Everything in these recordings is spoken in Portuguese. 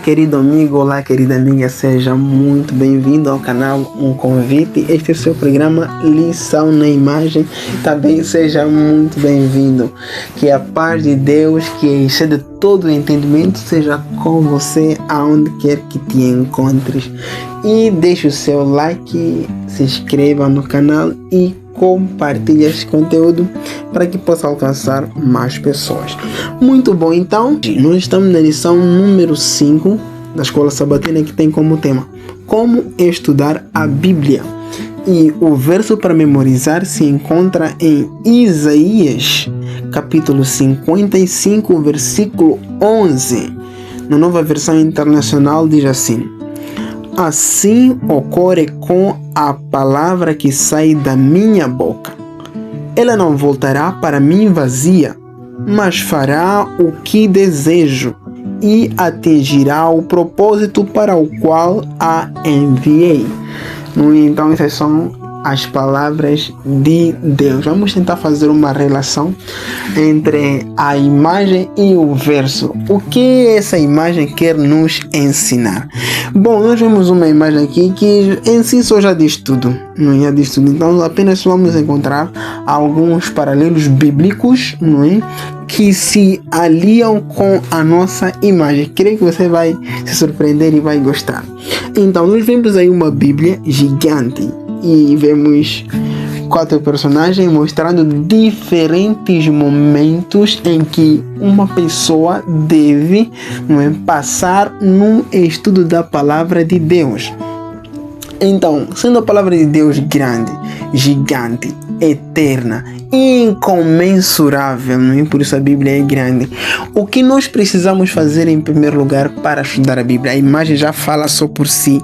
querido amigo, olá querida amiga, seja muito bem-vindo ao canal Um Convite. Este é o seu programa Lição na Imagem. Também seja muito bem-vindo. Que a paz de Deus, que excede todo o entendimento, seja com você aonde quer que te encontres. E deixe o seu like, se inscreva no canal e compartilhe esse conteúdo para que possa alcançar mais pessoas. Muito bom, então, nós estamos na lição número 5 da Escola Sabatina, que tem como tema Como estudar a Bíblia. E o verso para memorizar se encontra em Isaías, capítulo 55, versículo 11. Na Nova Versão Internacional diz assim: assim ocorre com a palavra que sai da minha boca. Ela não voltará para mim vazia, mas fará o que desejo e atingirá o propósito para o qual a enviei. Então, essas são as palavras de Deus. Vamos tentar fazer uma relação entre a imagem e o verso. O que essa imagem quer nos ensinar? Bom, nós vemos uma imagem aqui que em si só já diz tudo, não é? Diz tudo. Então apenas vamos encontrar alguns paralelos bíblicos, não é? Que se aliam com a nossa imagem. Creio que você vai se surpreender e vai gostar. Então nós vemos aí uma Bíblia gigante e vemos 4 personagens mostrando diferentes momentos em que uma pessoa deve, não é, passar num estudo da palavra de Deus. Então, sendo a palavra de Deus grande, gigante, eterna, incomensurável, não é? Por isso a Bíblia é grande. O que nós precisamos fazer em primeiro lugar para estudar a Bíblia? A imagem já fala só por si.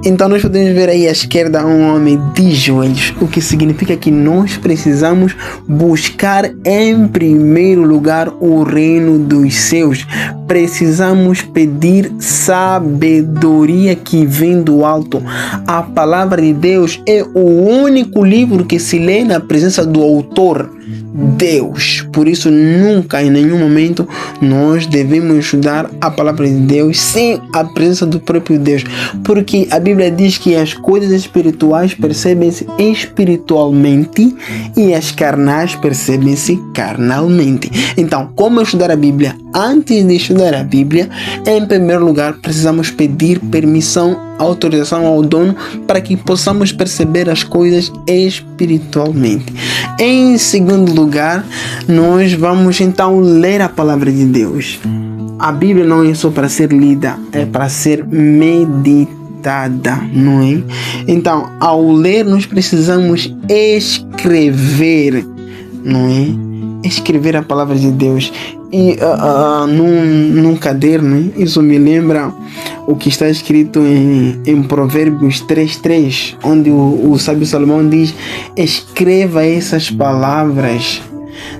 Então nós podemos ver aí à esquerda um homem de joelhos, o que significa que nós precisamos buscar em primeiro lugar o reino dos céus. Precisamos pedir sabedoria que vem do alto. A palavra de Deus é o único livro que se lê na presença do autor, Deus. Por isso nunca, em nenhum momento, nós devemos estudar a palavra de Deus sem a presença do próprio Deus, porque a Bíblia diz que as coisas espirituais percebem-se espiritualmente e as carnais percebem-se carnalmente. Então, como estudar a Bíblia? Antes de estudar a Bíblia, em primeiro lugar, precisamos pedir permissão, autorização ao dono para que possamos perceber as coisas espiritualmente. Em segundo lugar, nós vamos então ler a palavra de Deus. A Bíblia não é só para ser lida, é para ser meditada, não é? Então, ao ler, nós precisamos escrever, não é? Escrever a palavra de Deus e num caderno. Isso me lembra o que está escrito em Provérbios 3:3, onde o sábio Salomão diz: escreva essas palavras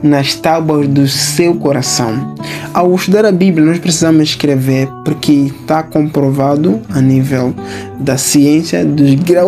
nas tábuas do seu coração. Ao estudar a Bíblia, nós precisamos escrever, porque está comprovado a nível da ciência,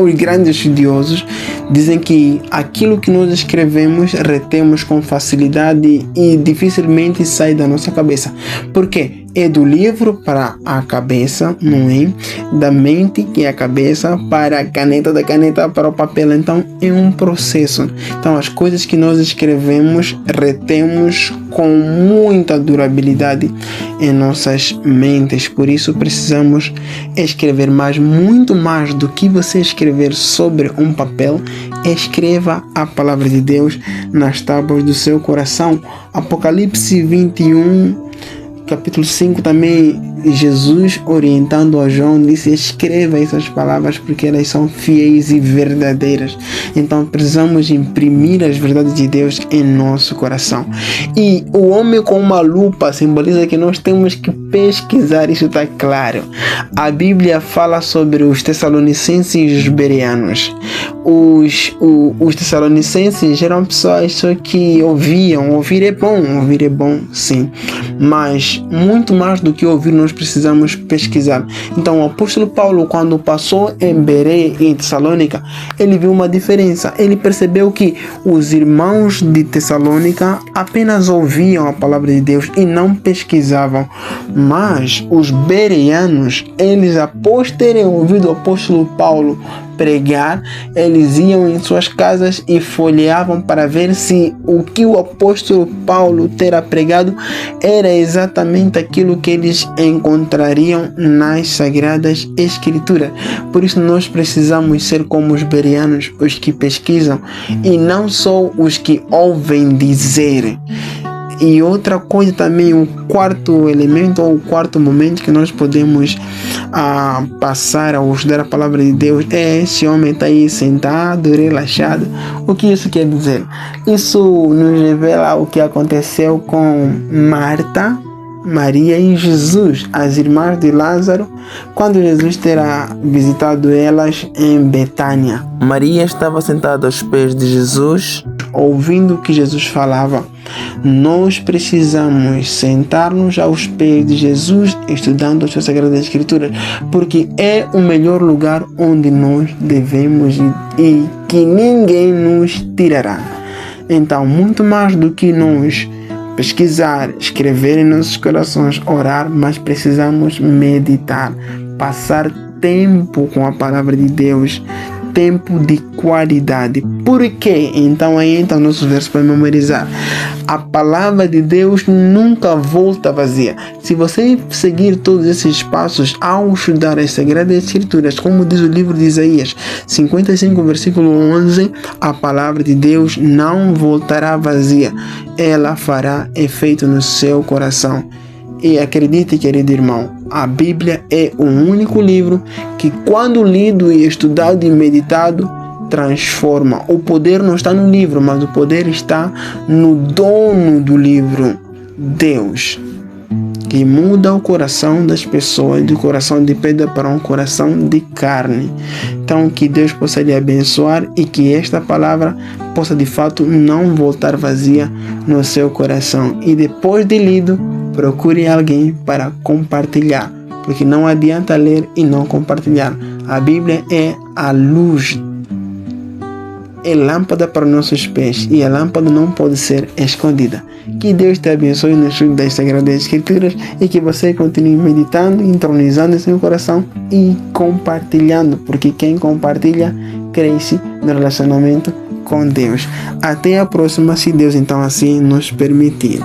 os grandes estudiosos dizem que aquilo que nós escrevemos retemos com facilidade e dificilmente sai da nossa cabeça. Por quê? É do livro para a cabeça, não é? Da mente, que é a cabeça, para a caneta, da caneta para o papel. Então é um processo. Então as coisas que nós escrevemos retemos com muita durabilidade em nossas mentes. Por isso precisamos escrever mais, muito mais do que você escrever sobre um papel. Escreva a palavra de Deus nas tábuas do seu coração. Apocalipse 21, capítulo 5 também, Jesus orientando a João disse: escreva essas palavras porque elas são fiéis e verdadeiras. Então precisamos imprimir as verdades de Deus em nosso coração. E o homem com uma lupa simboliza que nós temos que pesquisar, isso está claro. A Bíblia fala sobre os Tessalonicenses e os Bereanos. Os Tessalonicenses eram pessoas só que ouviam. Ouvir é bom sim, mas muito mais do que ouvir, nós nós precisamos pesquisar. Então o apóstolo Paulo, quando passou em Bereia e em Tessalônica, ele viu uma diferença. Ele percebeu que os irmãos de Tessalônica apenas ouviam a palavra de Deus e não pesquisavam. Mas os bereanos, eles, após terem ouvido o apóstolo Paulo pregar, eles iam em suas casas e folheavam para ver se o que o apóstolo Paulo terá pregado era exatamente aquilo que eles encontrariam nas Sagradas Escrituras. Por isso nós precisamos ser como os bereanos, os que pesquisam e não só os que ouvem dizer. E outra coisa também, o quarto elemento ou o quarto momento que nós podemos passar a estudar a palavra de Deus é esse homem está aí sentado, relaxado. O que isso quer dizer? Isso nos revela o que aconteceu com Marta, Maria e Jesus, as irmãs de Lázaro, quando Jesus terá visitado elas em Betânia. Maria estava sentada aos pés de Jesus, ouvindo o que Jesus falava. Nós precisamos sentar-nos aos pés de Jesus, estudando as suas Sagradas Escrituras, porque é o melhor lugar onde nós devemos ir e que ninguém nos tirará. Então, muito mais do que nós pesquisar, escrever em nossos corações, orar, mas precisamos meditar, passar tempo com a palavra de Deus, tempo de qualidade. Por quê? Então aí entra o nosso verso para memorizar. A palavra de Deus nunca volta vazia. Se você seguir todos esses passos ao estudar as Sagradas Escrituras, como diz o livro de Isaías 55, versículo 11, a palavra de Deus não voltará vazia. Ela fará efeito no seu coração. E acredite, querido irmão, a Bíblia é o único livro que, quando lido e estudado e meditado, transforma. O poder não está no livro, mas o poder está no dono do livro, Deus, que muda o coração das pessoas de coração de pedra para um coração de carne. Então, que Deus possa lhe abençoar e que esta palavra possa de fato não voltar vazia no seu coração. E depois de lido, procure alguém para compartilhar, porque não adianta ler e não compartilhar. A Bíblia é a luz, é lâmpada para nossos pés, e a lâmpada não pode ser escondida. Que Deus te abençoe no estudo das Sagradas Escrituras e que você continue meditando, entronizando em seu coração e compartilhando, porque quem compartilha cresce no relacionamento com Deus. Até a próxima, se Deus então assim nos permitir.